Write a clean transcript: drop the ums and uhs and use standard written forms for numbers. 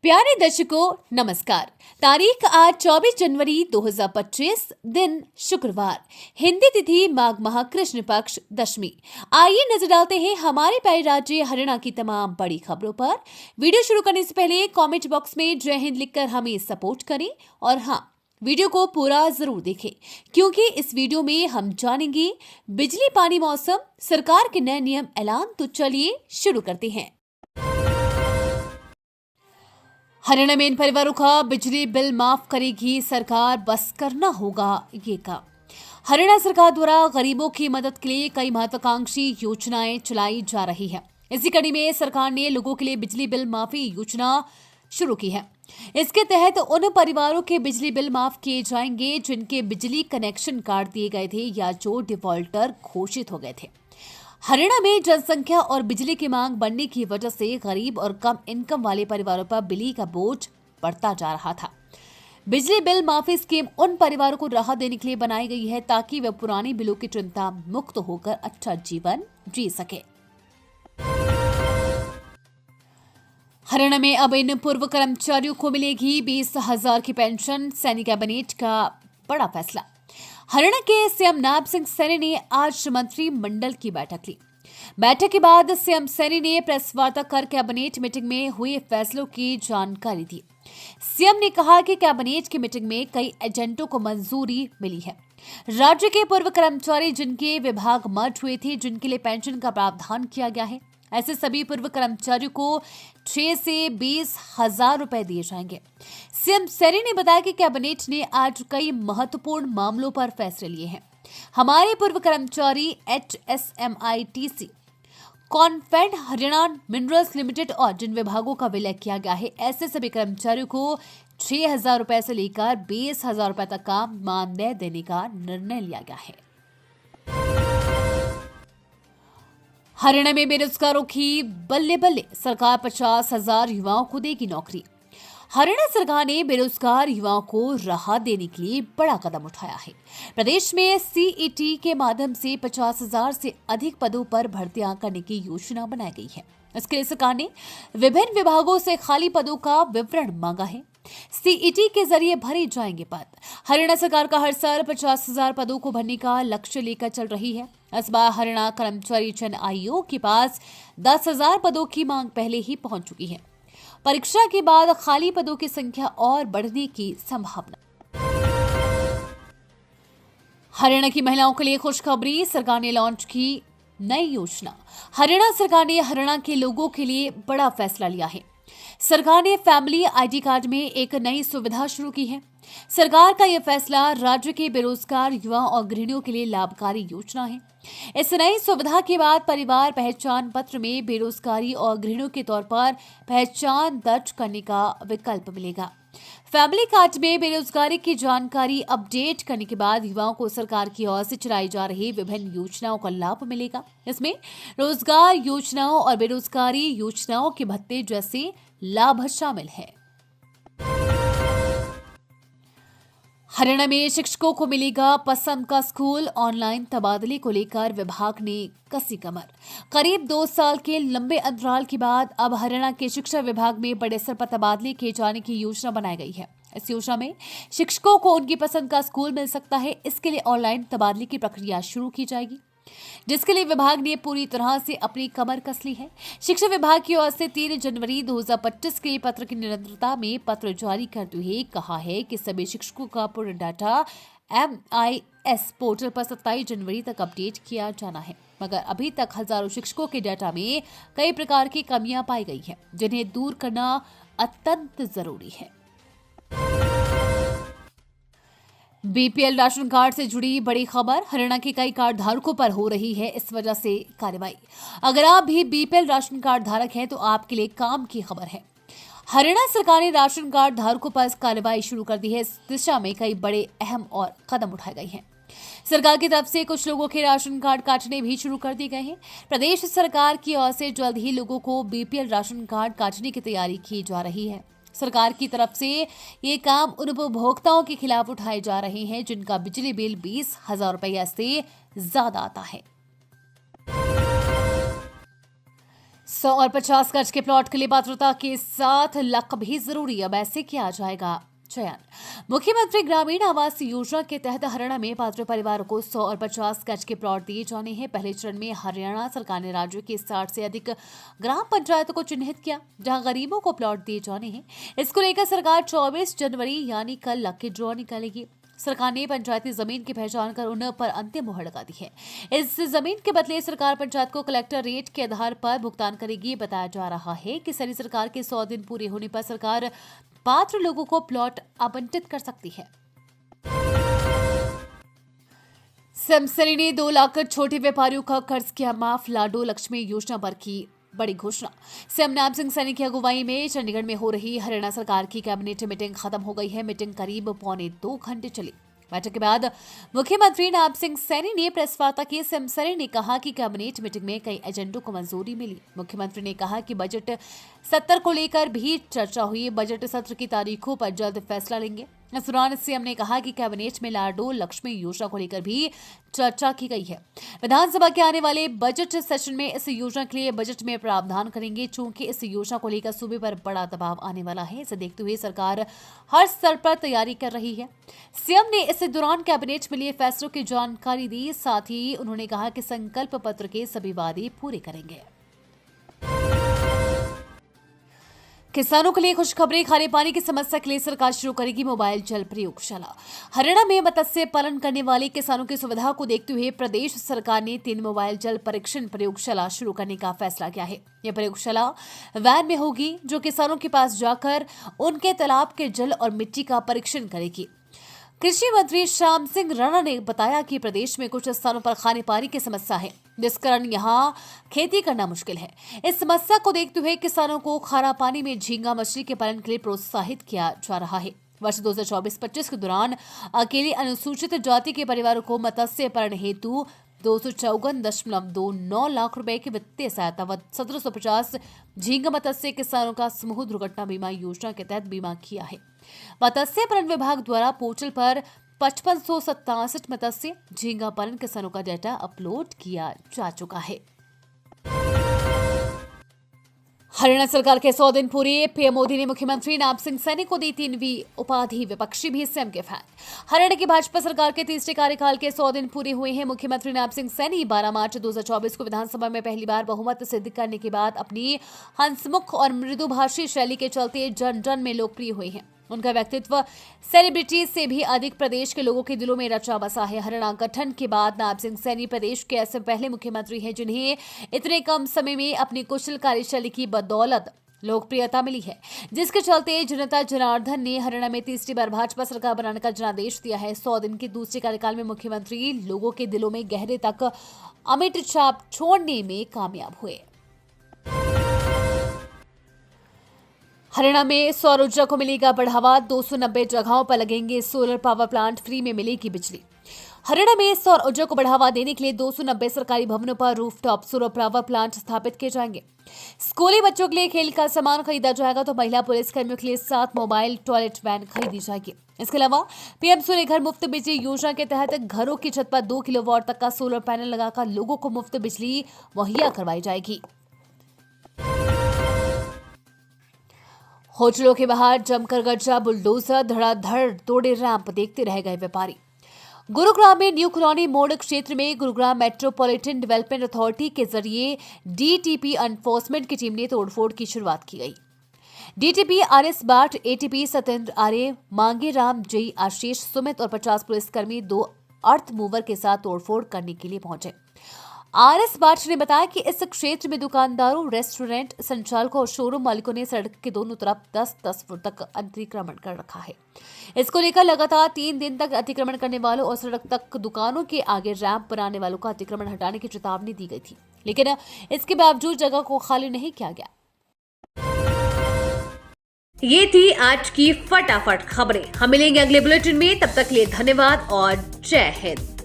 प्यारे दर्शकों नमस्कार। तारीख आज 24 जनवरी 2025, दिन शुक्रवार, हिंदी तिथि माघ माह कृष्ण पक्ष दशमी। आइए नजर डालते हैं हमारे प्यारे राज्य हरियाणा की तमाम बड़ी खबरों पर। वीडियो शुरू करने से पहले कमेंट बॉक्स में जय हिंद लिखकर हमें सपोर्ट करें और हाँ, वीडियो को पूरा जरूर देखें क्योंकि इस वीडियो में हम जानेंगे बिजली पानी मौसम, सरकार के नए नियम ऐलान। तो चलिए शुरू करते हैं। हरियाणा में इन परिवारों का बिजली बिल माफ करेगी सरकार, बस करना होगा ये काम। हरियाणा सरकार द्वारा गरीबों की मदद के लिए कई महत्वाकांक्षी योजनाएं चलाई जा रही है। इसी कड़ी में सरकार ने लोगों के लिए बिजली बिल माफी योजना शुरू की है। इसके तहत उन परिवारों के बिजली बिल माफ किए जाएंगे जिनके बिजली कनेक्शन काट दिए गए थे या जो डिफॉल्टर घोषित हो गए थे। हरियाणा में जनसंख्या और बिजली की मांग बढ़ने की वजह से गरीब और कम इनकम वाले परिवारों पर बिजली का बोझ बढ़ता जा रहा था। बिजली बिल माफी स्कीम उन परिवारों को राहत देने के लिए बनाई गई है ताकि वे पुरानी बिलों की चिंता मुक्त होकर अच्छा जीवन जी सके। हरियाणा में अब इन पूर्व कर्मचारियों को मिलेगी 20,000 की पेंशन। सैनी कैबिनेट का बड़ा फैसला। हरियाणा के सीएम नायब सिंह सैनी ने आज मंत्रिमंडल की बैठक ली। बैठक के बाद सीएम सैनी ने प्रेस वार्ता कर कैबिनेट मीटिंग में हुए फैसलों की जानकारी दी। सीएम ने कहा कि कैबिनेट की मीटिंग में कई एजेंडों को मंजूरी मिली है। राज्य के पूर्व कर्मचारी जिनके विभाग मर्ज हुए थे, जिनके लिए पेंशन का प्रावधान किया गया है, ऐसे सभी पूर्व कर्मचारियों को 6 से 20,000 रुपए दिए जाएंगे। सीएम सैनी ने बताया कि कैबिनेट ने आज कई महत्वपूर्ण मामलों पर फैसले लिए हैं। हमारे पूर्व कर्मचारी HSMITC, Confed, Haryana minerals limited और जिन विभागों का विलय किया गया है, ऐसे सभी कर्मचारियों को 6,000 रुपए से लेकर 20,000 रुपए तक का मानदेय देने का निर्णय लिया गया है। हरियाणा में बेरोजगारों की बल्ले बल्ले, सरकार 50,000 युवाओं को देगी नौकरी। हरियाणा सरकार ने बेरोजगार युवाओं को राहत देने के लिए बड़ा कदम उठाया है। प्रदेश में CET के माध्यम से 50,000 से अधिक पदों पर भर्तियां करने की योजना बनाई गई है। इसके लिए सरकार ने विभिन्न विभागों से खाली पदों का विवरण मांगा है। CET के जरिए भरे जाएंगे पद। हरियाणा सरकार का हर साल 50,000 पदों को भरने का लक्ष्य लेकर चल रही है। इस बार हरियाणा कर्मचारी चयन आयोग के पास 10,000 पदों की मांग पहले ही पहुंच चुकी है। परीक्षा के बाद खाली पदों की संख्या और बढ़ने की संभावना। हरियाणा की महिलाओं के लिए खुशखबरी, सरकार ने लॉन्च की नई योजना। हरियाणा सरकार ने हरियाणा के लोगों के लिए बड़ा फैसला लिया है। सरकार ने फैमिली ID कार्ड में एक नई सुविधा शुरू की है। सरकार का यह फैसला राज्य के बेरोजगार युवा और गृहिणियों के लिए लाभकारी योजना है। इस नई सुविधा के बाद परिवार पहचान पत्र में बेरोजगारी और गृहिणियों के तौर पर पहचान दर्ज करने का विकल्प मिलेगा। फैमिली कार्ड में बेरोजगारी की जानकारी अपडेट करने के बाद युवाओं को सरकार की ओर से चलाई जा रही विभिन्न योजनाओं का लाभ मिलेगा। इसमें रोजगार योजनाओं और बेरोजगारी योजनाओं के भत्ते जैसे लाभ शामिल है। हरियाणा में शिक्षकों को मिलेगा पसंद का स्कूल। ऑनलाइन तबादले को लेकर विभाग ने कसी कमर। करीब 2 साल के लंबे अंतराल के बाद अब हरियाणा के शिक्षा विभाग में बड़े स्तर पर तबादले किए जाने की योजना बनाई गई है। इस योजना में शिक्षकों को उनकी पसंद का स्कूल मिल सकता है। इसके लिए ऑनलाइन तबादले की प्रक्रिया शुरू की जाएगी, जिसके लिए विभाग ने पूरी तरह से अपनी कमर कस ली है। शिक्षा विभाग की ओर से 3 जनवरी 2025 के पत्र की निरंतरता में पत्र जारी करते हुए कहा है कि सभी शिक्षकों का पूर्ण डाटा MIS पोर्टल पर 27 जनवरी तक अपडेट किया जाना है, मगर अभी तक हजारों शिक्षकों के डाटा में कई प्रकार की कमियां पाई गई है, जिन्हें दूर करना अत्यंत जरूरी है। BPL राशन कार्ड से जुड़ी बड़ी खबर। हरियाणा के कई कार्ड धारकों पर हो रही है इस वजह से कार्रवाई। अगर आप भी BPL राशन कार्ड धारक हैं तो आपके लिए काम की खबर है। हरियाणा सरकार ने राशन कार्ड धारकों पर कार्रवाई शुरू कर दी है। इस दिशा में कई बड़े अहम और कदम उठाए गए हैं। सरकार की तरफ से कुछ लोगों के राशन कार्ड काटने भी शुरू कर दिए गए हैं। प्रदेश सरकार की ओर से जल्द ही लोगों को BPL राशन कार्ड काटने की तैयारी की जा रही है। सरकार की तरफ से ये काम उन उपभोक्ताओं के खिलाफ उठाए जा रहे हैं जिनका बिजली बिल 20,000 रुपये से ज्यादा आता है। 100 और 50 गज के प्लॉट के लिए पात्रता के साथ लक भी जरूरी। अब ऐसे किया जाएगा चयन। मुख्यमंत्री ग्रामीण आवास योजना के तहत हरियाणा में पात्र परिवारों को 100 और 50 गज के प्लॉट दिए जाने हैं। पहले चरण में हरियाणा सरकार ने राज्य के 60 से अधिक ग्राम पंचायतों को चिन्हित किया जहां गरीबों को प्लॉट दिए जाने हैं। इसको लेकर सरकार 24 जनवरी यानी कल लकी ड्रॉ निकालेगी। सरकार ने पंचायती जमीन की पहचान कर उन पर अंतिम मुहर लगा दी है। इस जमीन के बदले सरकार पंचायत को कलेक्टर रेट के आधार पर भुगतान करेगी। बताया जा रहा है कि सैनी सरकार के 100 दिन पूरे होने पर सरकार पात्र लोगों को प्लॉट आवंटित कर सकती है। सीएम सैनी ने 2 लाख छोटे व्यापारियों का कर्ज किया माफ। लाडो लक्ष्मी योजना पर की बड़ी घोषणा। सीएम नायब सिंह सैनी की अगुवाई में चंडीगढ़ में हो रही हरियाणा सरकार की कैबिनेट मीटिंग खत्म हो गई है। मीटिंग करीब 2.25 घंटे चली। बैठक के बाद मुख्यमंत्री नायब सिंह सैनी ने प्रेस वार्ता की। सीएम सैनी ने कहा कि कैबिनेट मीटिंग में कई एजेंडों को मंजूरी मिली। मुख्यमंत्री ने कहा कि बजट सत्र को लेकर भी चर्चा हुई। बजट सत्र की तारीखों पर जल्द फैसला लेंगे। इस दौरान सीएम ने कहा कि कैबिनेट में लाडो लक्ष्मी योजना को लेकर भी चर्चा की गई है। विधानसभा के आने वाले बजट सेशन में इस योजना के लिए बजट में प्रावधान करेंगे। चूंकि इस योजना को लेकर सूबे पर बड़ा दबाव आने वाला है, इसे देखते हुए सरकार हर स्तर पर तैयारी कर रही है। सीएम ने इस दौरान कैबिनेट में लिए फैसलों की जानकारी दी। साथ ही उन्होंने कहा कि संकल्प पत्र के सभी वादे पूरे करेंगे। किसानों के लिए खुशखबरी। खारे पानी की समस्या के लिए सरकार शुरू करेगी मोबाइल जल प्रयोगशाला। हरियाणा में मत्स्य पालन करने वाले किसानों की सुविधा को देखते हुए प्रदेश सरकार ने 3 मोबाइल जल परीक्षण प्रयोगशाला शुरू करने का फैसला किया है। यह प्रयोगशाला वैन में होगी जो किसानों के पास जाकर उनके तालाब के जल और मिट्टी का परीक्षण करेगी। कृषि मंत्री श्याम सिंह राणा ने बताया कि प्रदेश में कुछ स्थानों पर खाने पानी की समस्या है, जिस कारण यहां खेती करना मुश्किल है। इस समस्या को देखते हुए किसानों को खारा पानी में झींगा मछली के पालन के लिए प्रोत्साहित किया जा रहा है। वर्ष 2024-25 के दौरान अकेले अनुसूचित जाति के परिवारों को मत्स्य पालन हेतु 254.29 लाख रुपए की वित्तीय सहायता व 1750 झींगा मत्स्य किसानों का समूह दुर्घटना बीमा योजना के तहत बीमा किया है। मत्स्य पालन विभाग द्वारा पोर्टल पर 5567 मत्स्य झींगा पालन किसानों का डेटा अपलोड किया जा चुका है। हरियाणा सरकार के 100 दिन पूरे। पीएम मोदी ने मुख्यमंत्री नायब सिंह सैनी को दी 3वीं उपाधि। विपक्षी भी सीएम के फैन। हरियाणा की भाजपा सरकार के तीसरे कार्यकाल के 100 दिन पूरे हुए हैं। मुख्यमंत्री नायब सिंह सैनी 12 मार्च 2024 को विधानसभा में पहली बार बहुमत सिद्ध करने के बाद अपनी हंसमुख और मृदुभाषी शैली के चलते जन जन में लोकप्रिय हुए हैं। उनका व्यक्तित्व सेलिब्रिटी से भी अधिक प्रदेश के लोगों के दिलों में रचा बसा है। हरियाणा गठन के बाद नायब सिंह सैनी प्रदेश के ऐसे पहले मुख्यमंत्री हैं जिन्हें इतने कम समय में अपनी कुशल कार्यशैली की बदौलत लोकप्रियता मिली है, जिसके चलते जनता जनार्दन ने हरियाणा में तीसरी बार भाजपा सरकार बनाने का जनादेश दिया है। 100 दिन के दूसरे कार्यकाल में मुख्यमंत्री लोगों के दिलों में गहरे तक अमिट छाप छोड़ने में कामयाब हुए। हरियाणा में सौर ऊर्जा को मिलेगा बढ़ावा। 290 जगहों पर लगेंगे सोलर पावर प्लांट। फ्री में मिलेगी बिजली। हरियाणा में सौर ऊर्जा को बढ़ावा देने के लिए 290 सरकारी भवनों पर रूफटॉप सोलर पावर प्लांट स्थापित किए जाएंगे। स्कूली बच्चों के लिए खेल का सामान खरीदा जाएगा तो महिला पुलिस कर्मियों के लिए 7 मोबाइल टॉयलेट वैन खरीदी जाएगी। इसके अलावा पीएम सूर्य घर मुफ्त बिजली योजना के तहत घरों की छत पर 2 किलोवाट तक का सोलर पैनल लगाकर लोगों को मुफ्त बिजली मुहैया करवाई जाएगी। होटलों के बाहर जमकर गरजा बुलडोजर। धड़ाधड़ तोड़े रैंप। देखते रह गए व्यापारी। गुरुग्राम में न्यू कॉलोनी मोड़ क्षेत्र में गुरुग्राम मेट्रोपॉलिटन डेवलपमेंट अथॉरिटी के जरिए डीटीपी एनफोर्समेंट की टीम ने तोड़फोड़ की शुरुआत की गई। डीटीपी आरएस बाट, एटीपी सत्येंद्र आर्य, मांगे राम, जय, आशीष, सुमित और 50 पुलिसकर्मी 2 अर्थ मूवर के साथ तोड़फोड़ करने के लिए पहुंचे। आरएस बाट ने बताया कि इस क्षेत्र में दुकानदारों, रेस्टोरेंट संचालकों और शोरूम मालिकों ने सड़क के दोनों तरफ 10-10 फुट तक अतिक्रमण कर रखा है। इसको लेकर लगातार 3 दिन तक अतिक्रमण करने वालों और सड़क तक दुकानों के आगे रैंप बनाने वालों का अतिक्रमण हटाने की चेतावनी दी गई थी, लेकिन इसके बावजूद जगह को खाली नहीं किया गया। ये थी आज की फटाफट खबरें। हम मिलेंगे अगले बुलेटिन में। तब तक के लिए धन्यवाद और जय हिंद।